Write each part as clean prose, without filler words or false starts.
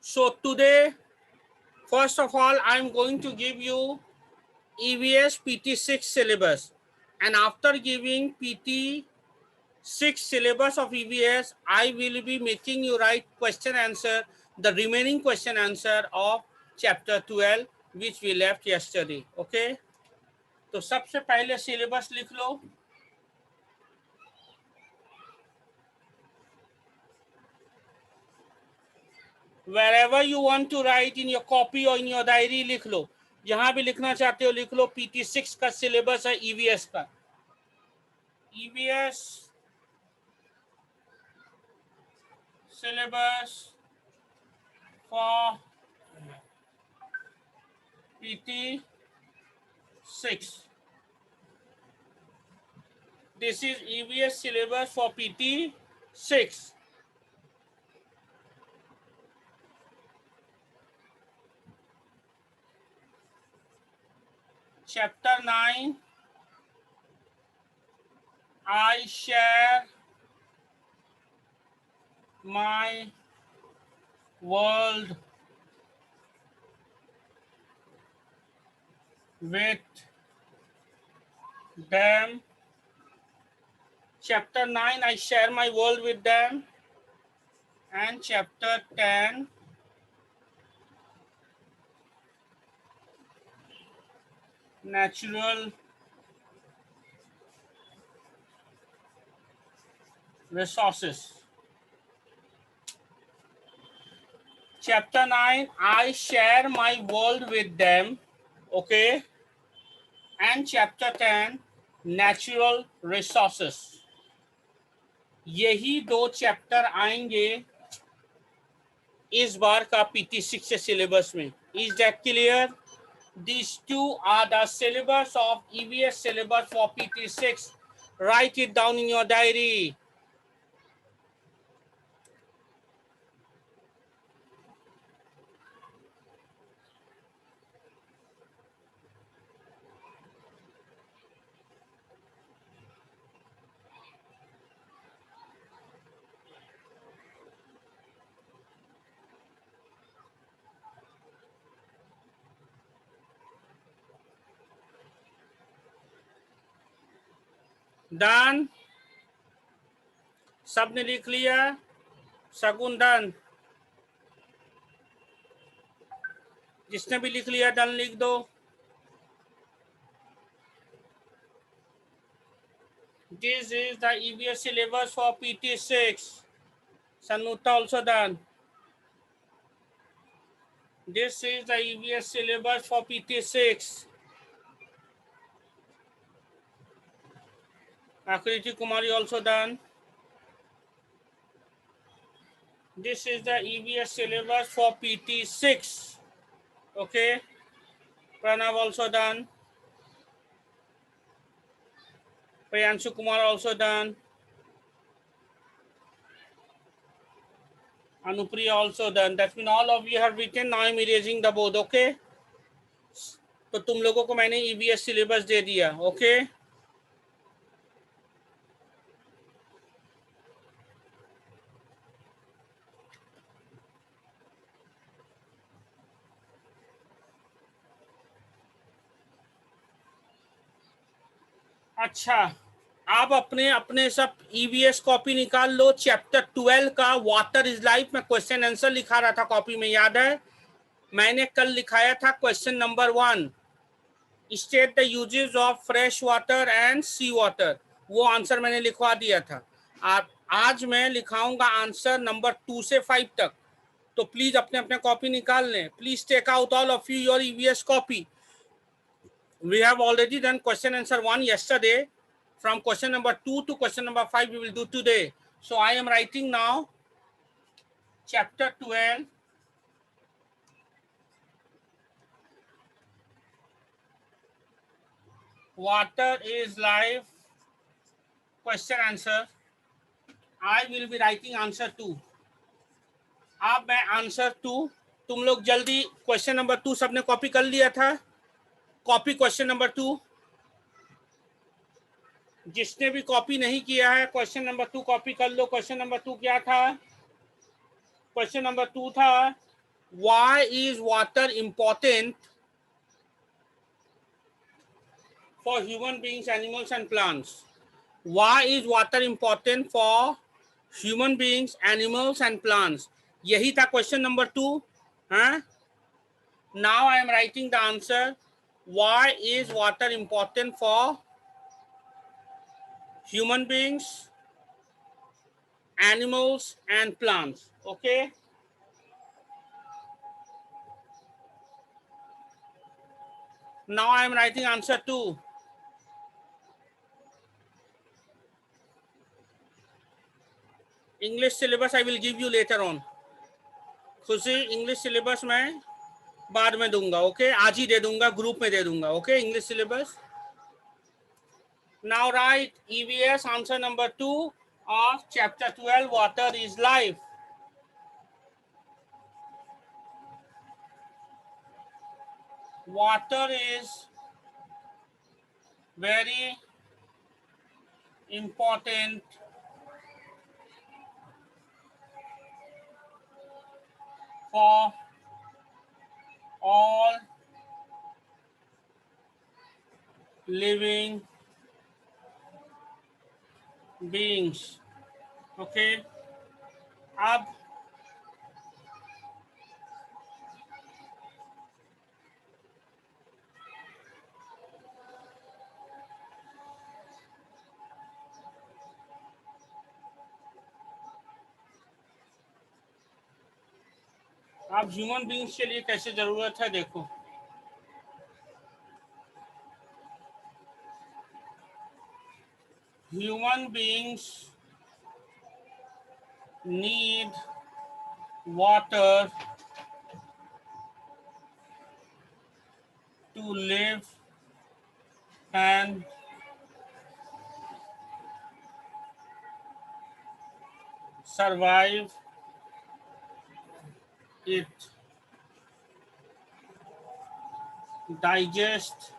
So today, first of all, I'm going to give you EVS PT6 syllabus, and after giving PT6 syllabus of EVS, I will be making you write question answer, the remaining question answer of chapter 12 which we left yesterday. Okay, तो सबसे पहले syllabus लिख लो. Wherever you want to write in your copy or in your diary लिख लो. जहां भी लिखना चाहते हो लिख लो. PT6 का syllabus है EVS का. EVS syllabus for PT6. This is EVS syllabus for PT6. Chapter 9. I share my world with them. Chapter 9, I share my world with them. And chapter 10, natural resources. Chapter 9, I share my world with them. Okay. And chapter 10, natural resources. यही दो chapter आएंगे इस बार का PT6 से syllabus में. Is that clear? These two are the syllabus of EVS syllabus for PT6. Write it down in your diary. Done? सबने लिख लिया? शगुन डन? जिसने भी लिख लिया डन लिख दो. This is the EVS syllabus for PT6. Sanuta also done. This is the EVS syllabus for PT6. Akriti Kumari also done. This is the EVS syllabus for PT6. Okay. Pranav also done. Priyanshu Kumar also done. Anupriya also done. That means all of you have written. Now I am erasing the board. Okay. तो तुम लोगों को मैंने EVS syllabus दे दिया. Okay. अच्छा, आप अपने अपने सब EVS कॉपी निकाल लो. चैप्टर 12 का वाटर इज लाइफ में क्वेश्चन आंसर लिखा रहा था कॉपी में, याद है? मैंने कल लिखाया था question number 1, state the uses of fresh water and sea water. वो आंसर मैंने लिखवा दिया था. आज मैं लिखाऊंगा आंसर नंबर 2 से 5 तक. तो प्लीज अपने अपने कॉपी निकाल लें. Please take out all of you your EVS copy. We have already done question answer 1 yesterday. From question number 2 to question number 5 we will do today. So I am writing now chapter 12. Water is life. Question answer. I will be writing answer 2. अब मैं answer 2, तुम लोग जल्दी question number 2 सबने copy कर लिया था. Copy question number 2. जिसने भी कॉपी नहीं किया है क्वेश्चन नंबर 2 कॉपी कर लो. क्वेश्चन नंबर 2 क्या था? क्वेश्चन नंबर 2 था Why is water important for human beings, animals, and plants? Why is water important for human beings, animals, and plants? यही था क्वेश्चन नंबर 2. हाँ? Now I am writing the answer. Why is water important for human beings, animals, and plants? Okay. Now I am writing answer 2. English syllabus I will give you later on. खुशी English syllabus में बाद में दूंगा. Okay, आज ही दे दूंगा, group में दे दूंगा. Okay, English syllabus. Now write EVS answer number 2 of chapter 12, water is life. Water is very important for all living beings. Okay, अब ह्यूमन बींग्स के लिए कैसे जरूरत है देखो. Human beings need water to live and survive. It digest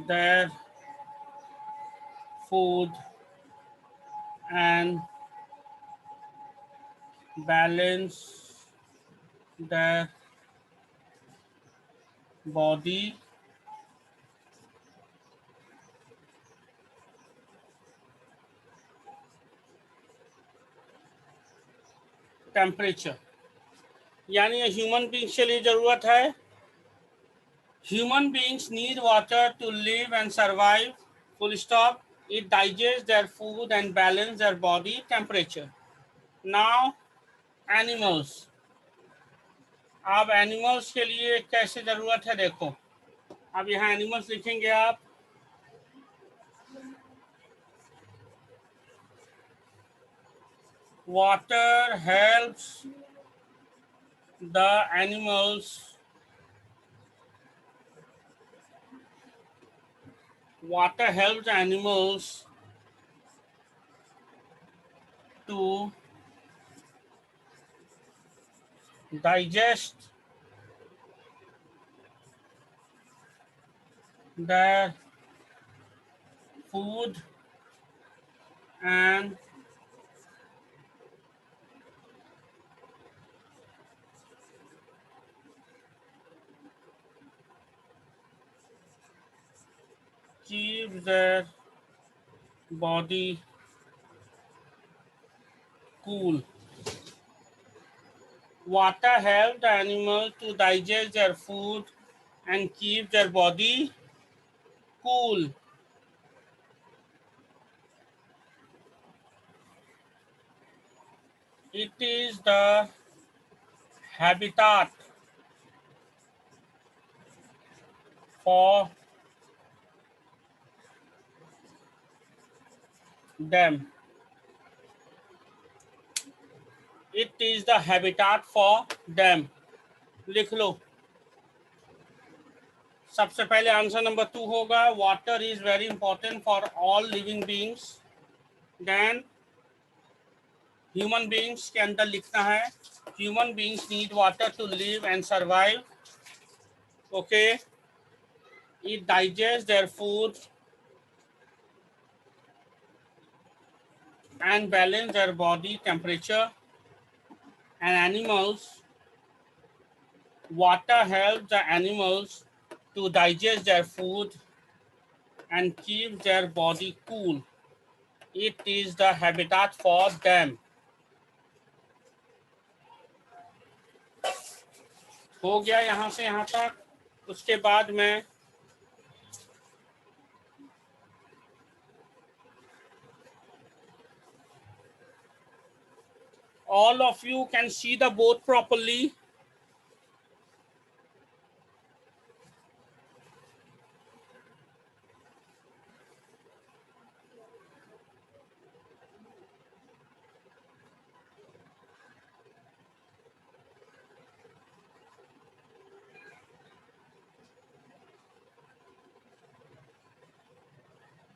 their food and balance their body temperature. यानी human beings के लिए जरूरत है. Human beings need water to live and survive. Full stop. It digests their food and balance their body temperature. Now, animals. अब animals के लिए कैसे जरूरत है देखो. अब यहाँ एनिमल्स लिखेंगे आप. Water helps the animals. Water helps the animals to digest their food and keep their body cool. Water helps the animal to digest their food and keep their body cool. It is the habitat for them. It is the habitat for them. लिख लो. सबसे पहले answer number 2 होगा. Water is very important for all living beings. Then human beings के अंदर लिखना है human beings need water to live and survive. Okay, it digest their food and balance their body temperature. And animals, water helps the animals to digest their food and keep their body cool. It is the habitat for them. हो गया यहाँ से यहाँ तक। उसके बाद में all of you can see the board properly.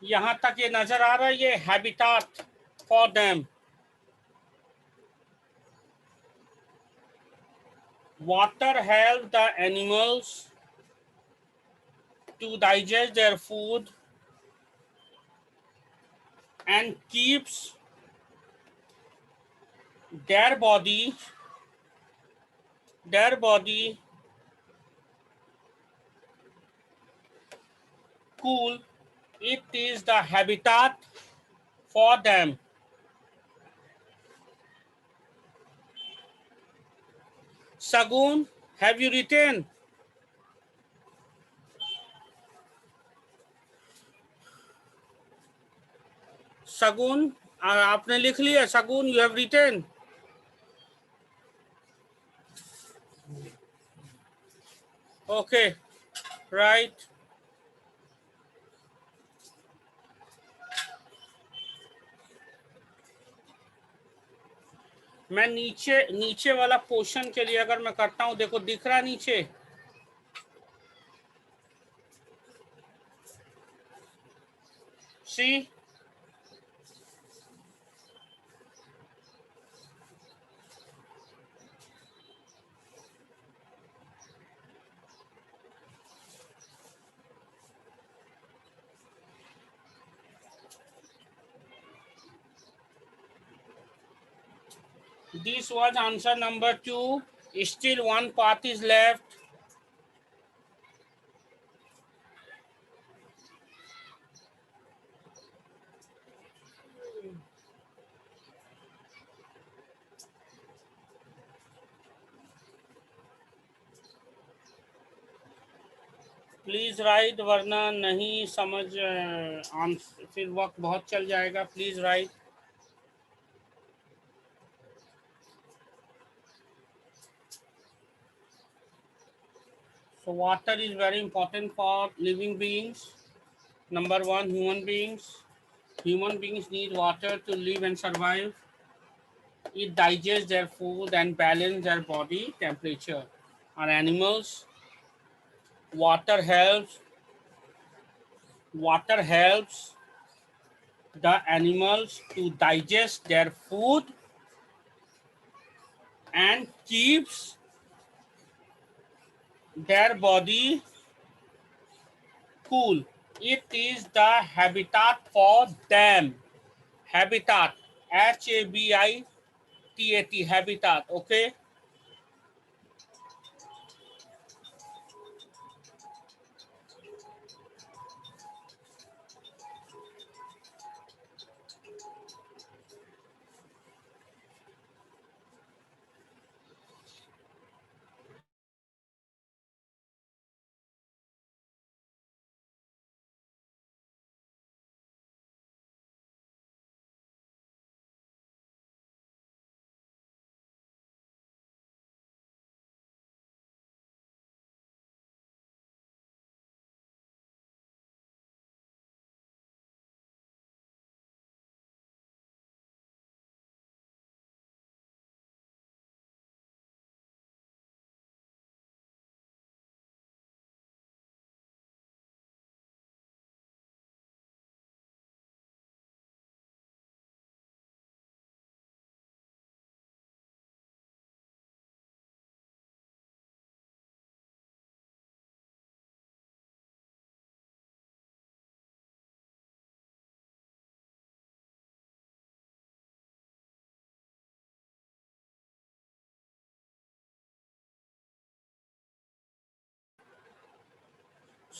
यहाँ तक ये नजर आ रहा है, ये habitat for them. Water helps the animals to digest their food and keeps their body cool. It is the habitat for them. Sagun, have you written? Sagun, आपने लिख लिया? Sagun, you have written? Okay, right. मैं नीचे वाला portion के लिए अगर मैं करता हूं, देखो दिख रहा नीचे, सी this was answer number 2. Still one part is left. Please right, वरना नहीं समझ फिर वक्त बहुत चल जाएगा। Please right. So water is very important for living beings. Number one, human beings. Human beings need water to live and survive. It digests their food and balance their body temperature. Our animals, water helps the animals to digest their food and keeps their body cool. It is the habitat for them. Habitat, Habitat, habitat. Okay.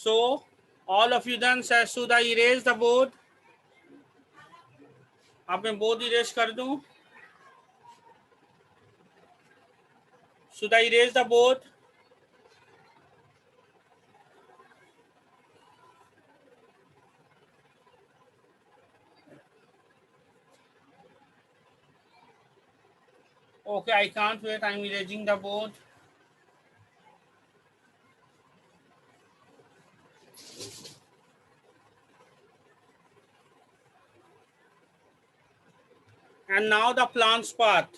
So all of you done, sir? Should I erase the board? अब मैं board erase कर दूं? Should I erase the board? Okay, I can't wait. I'm erasing the board. And now the plants part.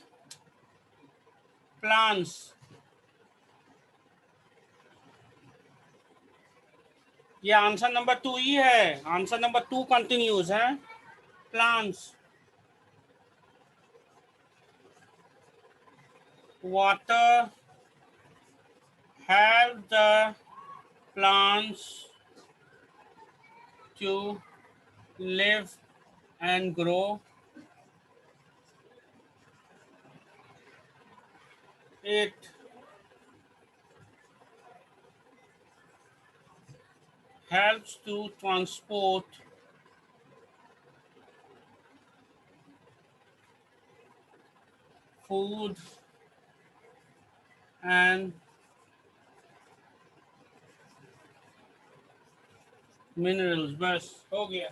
Plants. ये answer number 2 ही है. Answer number 2 continues है. Plants. Water help the plants to live and grow. It helps to transport food and minerals. बस हो गया.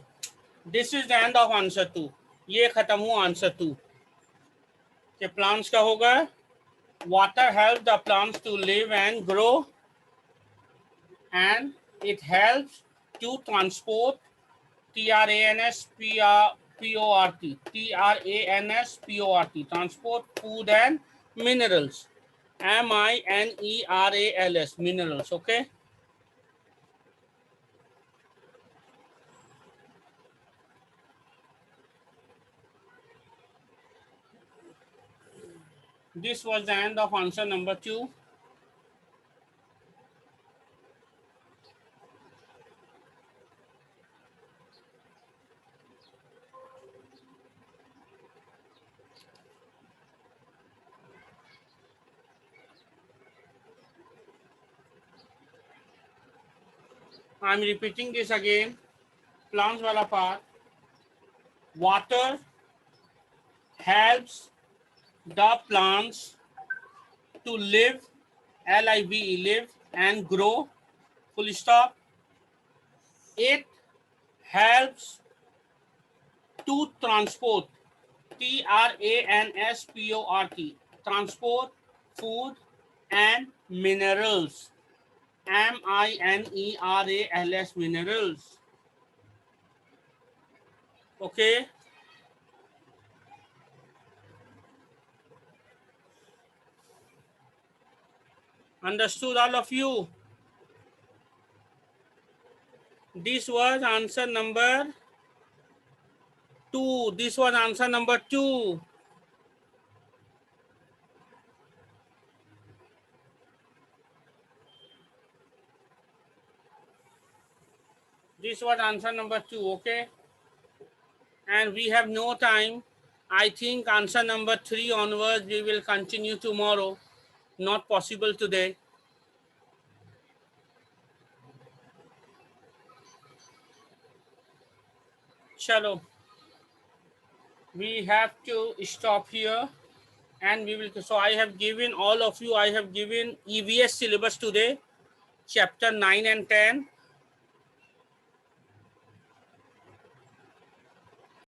This is the end of answer 2. ये खत्म हुआ answer 2. कि प्लांट्स का होगा water helps the plants to live and grow and it helps to transport TRANSPORT transport food and minerals. MINERALS minerals. Okay. This was the end of answer number 2. I'm repeating this again. Plants wala part. Water helps the plants to live, LIVE, live and grow. Full stop. It helps to transport, TRANSPORT, transport food and minerals, MINERALS, minerals. Okay. Understood all of you? This was answer number 2. This was answer number 2. This was answer number 2. Okay. And we have no time. I think answer number 3 onwards we will continue tomorrow. Not possible today. Chalo. We have to stop here and we will. So I have given all of you, I have given EVS syllabus today, chapter 9 and 10.